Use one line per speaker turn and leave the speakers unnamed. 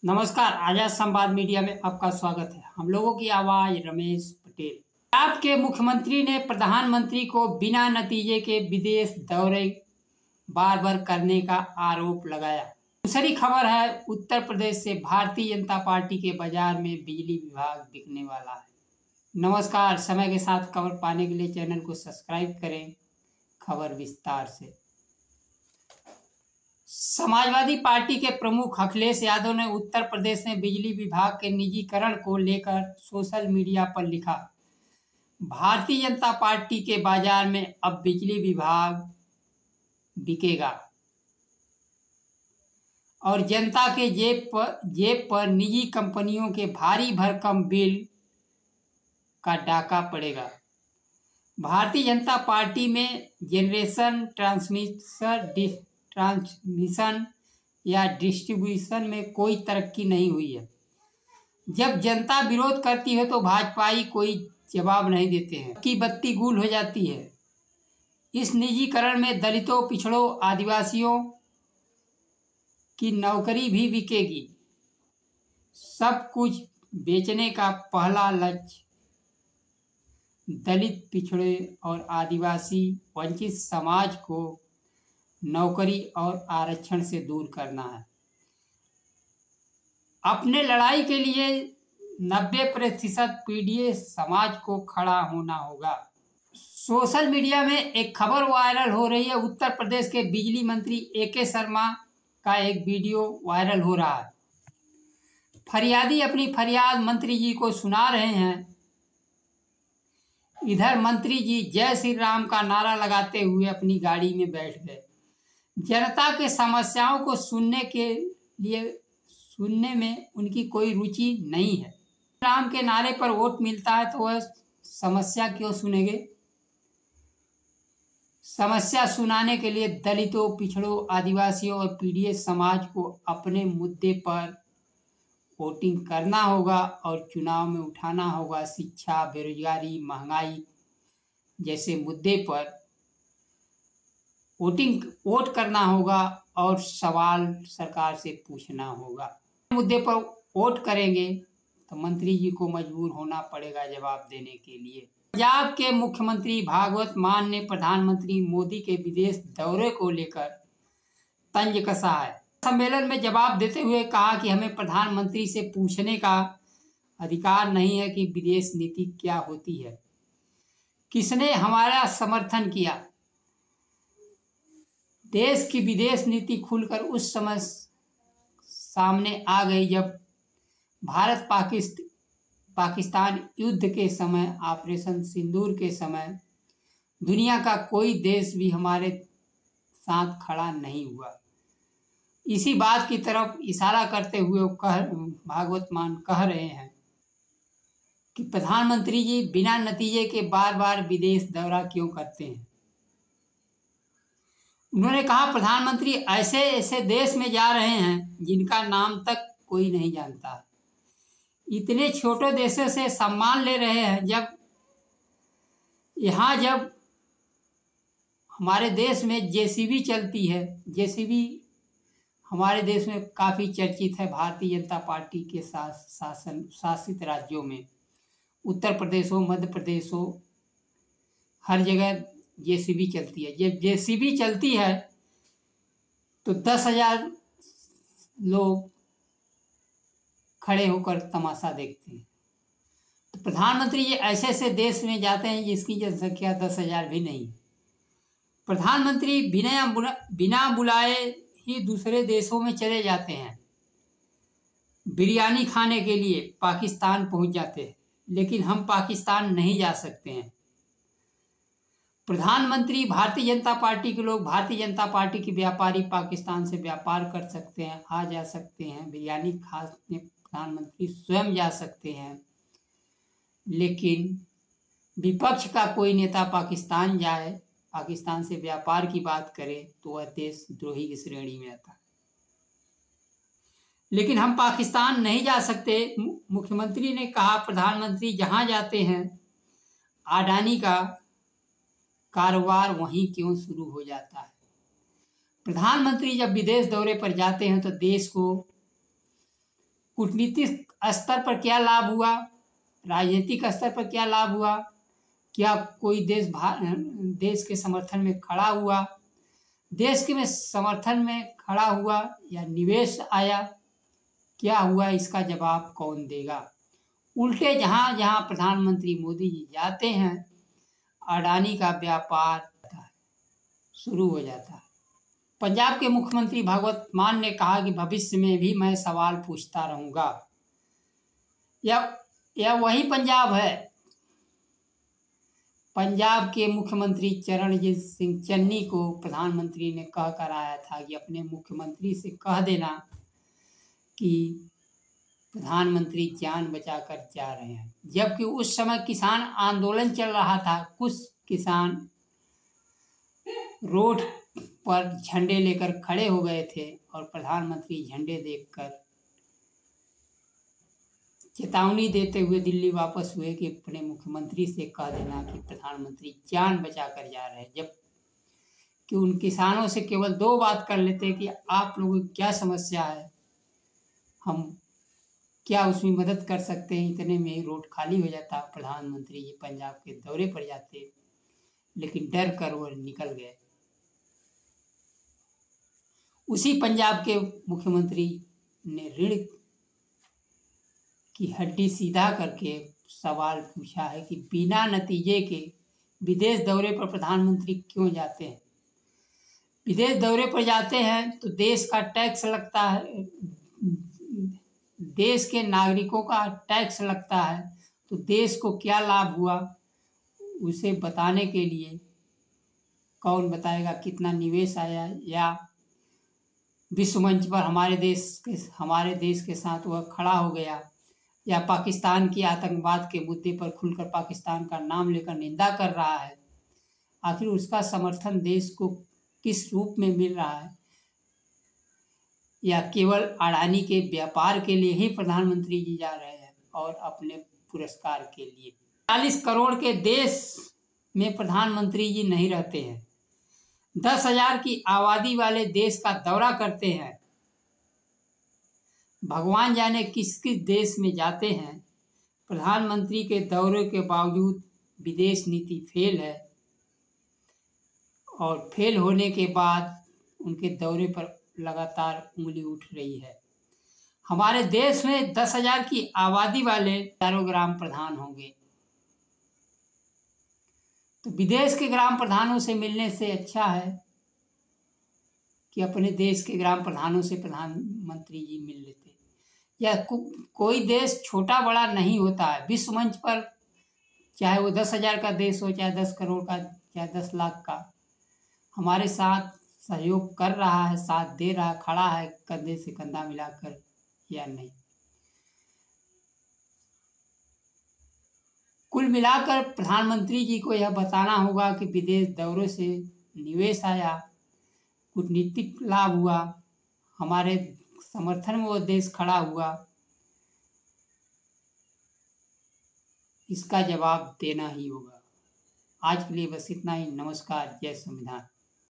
नमस्कार। आजाद संवाद मीडिया में आपका स्वागत है। हम लोगों की आवाज रमेश पटेल। पंजाब के मुख्यमंत्री ने प्रधानमंत्री को बिना नतीजे के विदेश दौरे बार बार करने का आरोप लगाया। दूसरी खबर है, उत्तर प्रदेश से भारतीय जनता पार्टी के बाजार में बिजली विभाग बिकने वाला है। नमस्कार। समय के साथ खबर पाने के लिए चैनल को सब्सक्राइब करें। खबर विस्तार से। समाजवादी पार्टी के प्रमुख अखिलेश यादव ने उत्तर प्रदेश में बिजली विभाग के निजीकरण को लेकर सोशल मीडिया पर लिखा, भारतीय जनता पार्टी के बाजार में अब बिजली विभाग बिकेगा और जनता के जेब पर निजी कंपनियों के भारी भरकम बिल का डाका पड़ेगा। भारतीय जनता पार्टी में जनरेशन, ट्रांसमिशन या डिस्ट्रीब्यूशन में कोई तरक्की नहीं हुई है। जब जनता विरोध करती है तो भाजपाई कोई जवाब नहीं देते हैं, की बत्ती गुल हो जाती है। इस निजीकरण में दलितों, पिछड़ों, आदिवासियों की नौकरी भी बिकेगी। सब कुछ बेचने का पहला लक्ष्य दलित, पिछड़े और आदिवासी वंचित समाज को नौकरी और आरक्षण से दूर करना है। अपने लड़ाई के लिए 90% पीड़ित समाज को खड़ा होना होगा। सोशल मीडिया में एक खबर वायरल हो रही है। उत्तर प्रदेश के बिजली मंत्री AK शर्मा का एक वीडियो वायरल हो रहा है। फरियादी अपनी फरियाद मंत्री जी को सुना रहे हैं। इधर मंत्री जी जय श्री राम का नारा लगाते हुए अपनी गाड़ी में बैठ गए। जनता के समस्याओं को सुनने में उनकी कोई रुचि नहीं है। राम के नारे पर वोट मिलता है तो वह समस्या क्यों सुनेंगे? समस्या सुनाने के लिए दलितों, पिछड़ों, आदिवासियों और पीड़ित समाज को अपने मुद्दे पर वोटिंग करना होगा और चुनाव में उठाना होगा। शिक्षा, बेरोजगारी, महंगाई जैसे मुद्दे पर वोट करना होगा और सवाल सरकार से पूछना होगा। मुद्दे पर वोट करेंगे तो मंत्री जी को मजबूर होना पड़ेगा जवाब देने के लिए। पंजाब के मुख्यमंत्री भगवंत मान ने प्रधानमंत्री मोदी के विदेश दौरे को लेकर तंज कसा है। सम्मेलन में जवाब देते हुए कहा कि हमें प्रधानमंत्री से पूछने का अधिकार नहीं है कि विदेश नीति क्या होती है, किसने हमारा समर्थन किया। देश की विदेश नीति खुलकर उस समय सामने आ गई जब भारत पाकिस्तान युद्ध के समय, ऑपरेशन सिंदूर के समय दुनिया का कोई देश भी हमारे साथ खड़ा नहीं हुआ। इसी बात की तरफ इशारा करते हुए भगवंत मान कह रहे हैं कि प्रधानमंत्री जी बिना नतीजे के बार बार विदेश दौरा क्यों करते हैं। उन्होंने कहा, प्रधानमंत्री ऐसे ऐसे देश में जा रहे हैं जिनका नाम तक कोई नहीं जानता। इतने छोटे देशों से सम्मान ले रहे हैं। जब हमारे देश में JCB चलती है, JCB हमारे देश में काफ़ी चर्चित है। भारतीय जनता पार्टी के शासित राज्यों में, उत्तर प्रदेश हो, मध्य प्रदेश हो, हर जगह JCB चलती है। जब JCB चलती है तो 10,000 लोग खड़े होकर तमाशा देखते हैं। तो प्रधानमंत्री ये ऐसे ऐसे देश में जाते हैं जिसकी जनसंख्या 10,000 भी नहीं। प्रधानमंत्री बिना बुलाए ही दूसरे देशों में चले जाते हैं। बिरयानी खाने के लिए पाकिस्तान पहुंच जाते हैं, लेकिन हम पाकिस्तान नहीं जा सकते हैं। प्रधानमंत्री, भारतीय जनता पार्टी के लोग, भारतीय जनता पार्टी के व्यापारी पाकिस्तान से व्यापार कर सकते हैं, आ जा सकते हैं। बिरयानी खाने प्रधानमंत्री स्वयं जा सकते हैं, लेकिन विपक्ष का कोई नेता पाकिस्तान जाए, पाकिस्तान से व्यापार की बात करे तो वह देशद्रोही की श्रेणी में आता है। लेकिन हम पाकिस्तान नहीं जा सकते। मुख्यमंत्री ने कहा, प्रधानमंत्री जहां जाते हैं अडानी का कारोबार वहीं क्यों शुरू हो जाता है। प्रधानमंत्री जब विदेश दौरे पर जाते हैं तो देश को कूटनीतिक स्तर पर क्या लाभ हुआ, राजनीतिक स्तर पर क्या लाभ हुआ, क्या कोई देश के समर्थन में खड़ा हुआ, देश के में समर्थन में खड़ा हुआ या निवेश आया, क्या हुआ, इसका जवाब कौन देगा। उल्टे जहाँ जहाँ प्रधानमंत्री मोदी जी जाते हैं अडानी का व्यापार शुरू हो जाता है। पंजाब के मुख्यमंत्री भगवंत मान ने कहा कि भविष्य में भी मैं सवाल पूछता रहूंगा। यह वही पंजाब है। पंजाब के मुख्यमंत्री चरणजीत सिंह चन्नी को प्रधानमंत्री ने कह कर आया था कि अपने मुख्यमंत्री से कह देना कि प्रधानमंत्री जान बचाकर जा रहे हैं। जबकि उस समय किसान आंदोलन चल रहा था, कुछ किसान रोड पर झंडे लेकर खड़े हो गए थे और प्रधानमंत्री झंडे देखकर चेतावनी देते हुए दिल्ली वापस हुए कि अपने मुख्यमंत्री से कह देना कि प्रधानमंत्री जान बचाकर जा रहे हैं। जब कि उन किसानों से केवल 2 बात कर लेते कि आप लोगों की क्या समस्या है, हम क्या उसमें मदद कर सकते हैं। इतने में ही रोड खाली हो जाता, प्रधानमंत्री जी पंजाब के दौरे पर जाते, लेकिन डर कर वो निकल गए। उसी पंजाब के मुख्यमंत्री ने ऋण की हड्डी सीधा करके सवाल पूछा है कि बिना नतीजे के विदेश दौरे पर प्रधानमंत्री क्यों जाते हैं। विदेश दौरे पर जाते हैं तो देश का टैक्स लगता है, देश के नागरिकों का टैक्स लगता है, तो देश को क्या लाभ हुआ उसे बताने के लिए कौन बताएगा कितना निवेश आया, या विश्व मंच पर हमारे देश के साथ वह खड़ा हो गया, या पाकिस्तान की आतंकवाद के मुद्दे पर खुलकर पाकिस्तान का नाम लेकर निंदा कर रहा है। आखिर उसका समर्थन देश को किस रूप में मिल रहा है, या केवल अडानी के व्यापार के लिए ही प्रधानमंत्री जी जा रहे हैं और अपने पुरस्कार के लिए। 40 करोड़ के देश में प्रधानमंत्री जी नहीं रहते हैं, 10,000 की आबादी वाले देश का दौरा करते हैं। भगवान जाने किस किस देश में जाते हैं। प्रधानमंत्री के दौरे के बावजूद विदेश नीति फेल है, और फेल होने के बाद उनके दौरे पर लगातार उंगली उठ रही है। हमारे देश में 10,000 की आबादी वाले 4 ग्राम प्रधान होंगे, तो विदेश के ग्राम प्रधानों से मिलने से अच्छा है कि अपने देश के ग्राम प्रधानों से प्रधानमंत्री जी मिल लेते। या कोई देश छोटा बड़ा नहीं होता है। विश्व मंच पर चाहे वो 10,000 का देश हो, चाहे 10 करोड़ का, चाहे 10 लाख का, हमारे साथ सहयोग कर रहा है, साथ दे रहा, खड़ा है कंधे से कंधा मिलाकर, या नहीं। कुल मिलाकर प्रधानमंत्री जी को यह बताना होगा कि विदेश दौरे से निवेश आया, कूटनीतिक लाभ हुआ, हमारे समर्थन में वो देश खड़ा हुआ, इसका जवाब देना ही होगा। आज के लिए बस इतना ही। नमस्कार। जय संविधान।